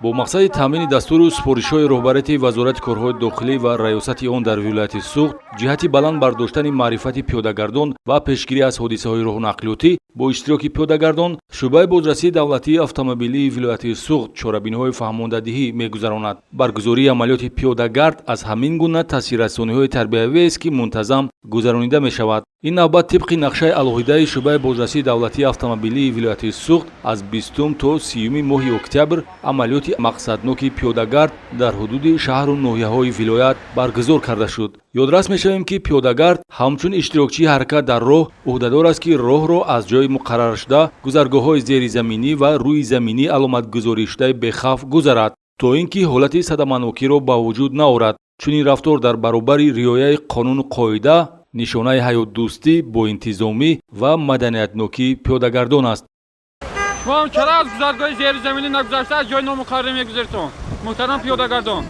бо мақсади таъмини дастуру супоришҳои роҳбарияти вазорати корҳои дохилӣ ва раёсати он дар вилояти Суғд ҷиҳати баланд бардоштани маърифати пиёдагардон ва пешгирӣ аз ҳодисаҳои роҳунақлиётӣ бо иштироки пиёдагардон шуъбаи бозрасии давлатии автомобилии вилояти Суғд чорабиниҳои фаҳмондадиҳӣ мегузаронад. баргузории амалиёти пиёдагард аз ҳамин гуна таъсиррасониҳои тарбиявиест ки мунтазам гузаронида мешавад. ин навбат тибқи нақшаи алоҳидаи шуъбаи бозрасии давлатии автомобилии вилояти Суғд аз 20 то 30 моҳи октябр амалиёти мақсадноки пиёдагард дар ҳудуди шаҳру ноҳияҳои вилоят баргузор карда шуд. ёдрас мешавем ки пиёдагард ҳамчун иштирокчии ҳаракат дар роҳ ӯҳдадор аст ки роҳро аз ҷои муқарраршуда гузаргоҳҳои зеризаминӣ ва рӯи заминӣ аломатгузоришудаи бехавф гузарад, то ин ки ҳолати садаманокиро ба вуҷуд наорад. чунин рафтор дар баробари риояи қонуну қоида нишонаи ҳаётдӯстӣ боинтизомӣ ва маданиятнокии пиёдагардон аст. шумо чара аз гузаргоҳи зеризаминӣ нагузашта аз ҷои номуқаррар мегузертон? муҳтарам пиёдагардон,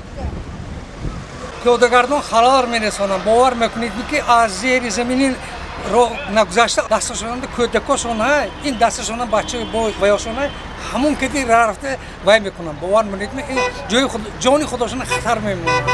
пиёдагардон халал мерасонанд. бовар мекунед ки аз зери замини роҳ нагузашта дасташонанда кӯдакошон ин дасташона бачаи ваёшон ҳамон кади рафта вай мекунанд. бовар мекунед ҷони худошона хатар мемонад.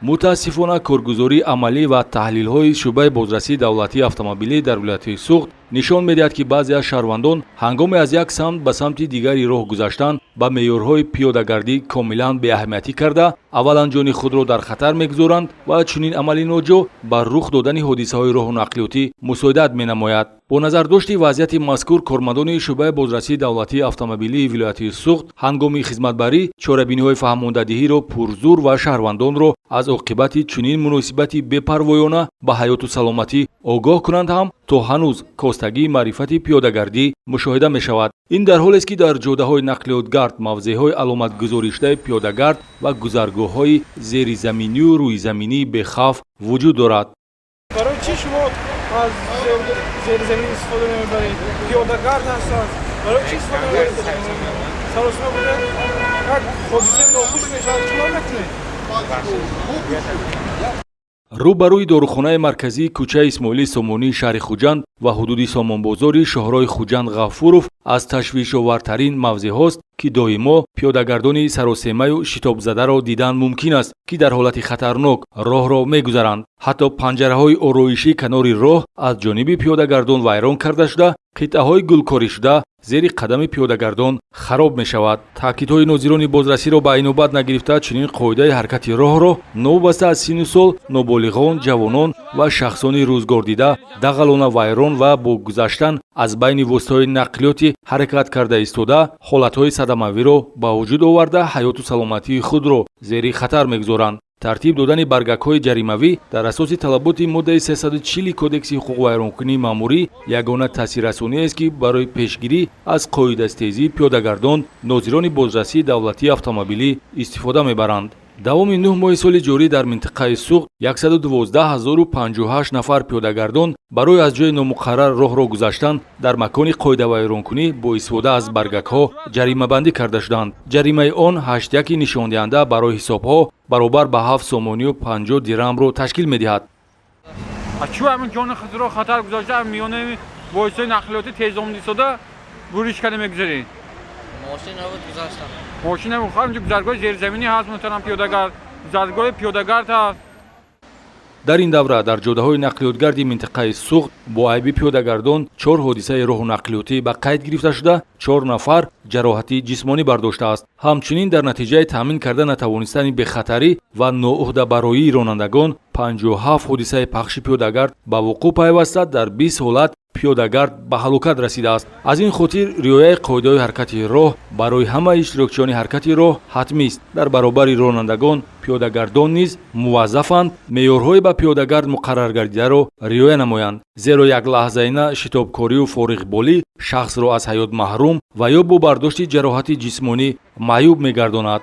мутаассифона коргузории амалӣ ва таҳлилҳои шуъбаи бозрасии давлатии автомобилӣ дар вилояти Суғд нишон медиҳад ки баъзе аз шаҳрвандон ҳангоми аз як самт ба самти дигари роҳ гузаштан ба меъёрҳои пиёдагардӣ комилан беаҳамиятӣ карда аввалан ҷони худро дар хатар мегузоранд ва чунин амали ноҷо ба рух додани ҳодисаҳои роҳунақлиётӣ мусоидат менамояд. бо назардошти вазъияти мазкур кормандони шуъбаи бозрасии давлатии автомобилии вилояти Суғд ҳангоми хизматбарӣ чорабиниҳои фаҳмондадиҳиро пурзур ва шаҳрвандонро аз оқибати чунин муносибати бепарвоёна ба ҳаёту саломатӣ огоҳ кунанд ҳам то ҳанӯз костагии маърифати пиёдагардӣ мушоҳида мешавад. ин дар ҳолест ки дар ҷодаҳои нақлиётгард мавзеъҳои аломатгузоришдаи пиёдагард ва гузаргоҳҳои зеризаминию рӯизаминии бехавф вуҷуд дорад. барои чӣ шумо аз зеризамин истифода мебаред? пиёдагард ҳастанд. барои чӣ истифода мебаред? саросима буда як ҳодисаи нохуш мешавад, чӣ мекунед? рӯбарӯи дорухонаи марказии кӯчаи исмоили сомонии шаҳри хуҷанд ва ҳудуди сомонбозори шоҳрои хуҷанд ғафуров аз ташвишовартарин мавзеъҳост ки доимо пиёдагардони саросемаю шитобзадаро дидан мумкин аст ки дар ҳолати хатарнок роҳро мегузаранд. ҳатто панҷараҳои ороишии канори роҳ аз ҷониби пиёдагардон вайрон карда шуда қитъаҳои гулкоришуда зери қадами пиёдагардон хароб мешавад. таъкидҳои нозирони бозрасиро ба инобат нагирифта чунин қоидаи ҳаракати роҳро новобаста аз сину сол ноболиғон, ҷавонон ва шахсони рӯзгордида дағалона вайрон ва бо гузаштан аз байни воситаҳои нақлиётӣ ҳаракат карда истода ҳолатҳои садамавиро ба вуҷуд оварда ҳаёту саломатии худро зери хатар мегузоранд. тартиб додани баргакҳои ҷаримавӣ дар асоси талаботи моддаи 340 кодекси ҳуқуқвайронкунии маъмурӣ ягона таъсиррасониест ки барои пешгирӣ аз қоидастезии пиёдагардон нозирони бозрасии давлатии автомобилӣ истифода мебаранд. давоми 9 моҳи соли ҷорӣ дар минтақаи Суғд 112058 нафар пиёдагардон барои аз ҷои номуқаррар роҳро гузаштан дар макони қоидавайронкунӣ бо истифода аз баргакҳо ҷаримабандӣ карда шуданд. ҷаримаи он 81 нишондиҳанда барои ҳисобҳо баробар ба 7 сомонию 50 дирҳамро ташкил медиҳад. чӯ ҳамин ҷони худро хатар гузошта миёнаи воситаҳои нақлиёти тезомнистода буришкани мегузаред? ماشین رو گذاشتم. ماشین رو خواهم جو گذرگاه زیرزمینی هست محترم پیاده‌گرد. گذرگاه پیاده‌گرد هست. дар ин давра дар ҷодаҳои нақлиётгарди минтақаи Суғд бо айби пиёдагардон 4 ҳодисаи роҳунақлиётӣ ба қайд гирифта шуда 4 нафар ҷароҳати ҷисмонӣ бардоштааст. ҳамчунин дар натиҷаи таъмин карда натавонистани бехатарӣ ва ноӯҳдабароии ронандагон 57 ҳодисаи пахши пиёдагард ба вуқӯъ пайваста дар 20 ҳолат пиёдагард ба ҳалокат расидааст. аз ин хотир риояи қоидаҳои ҳаракати роҳ барои ҳамаи иштирокчиёни ҳаракати роҳ ҳатмист. дар баробари ронандагон пиёдагардон низ муваззафанд меъёрҳои ба пиёдагард муқаррар гардидаро риоя намоянд, зеро як лаҳзаина шитобкорию фориғболӣ шахсро аз ҳаёт маҳрум ва ё бо бардошти ҷароҳати ҷисмонӣ маъюб мегардонад.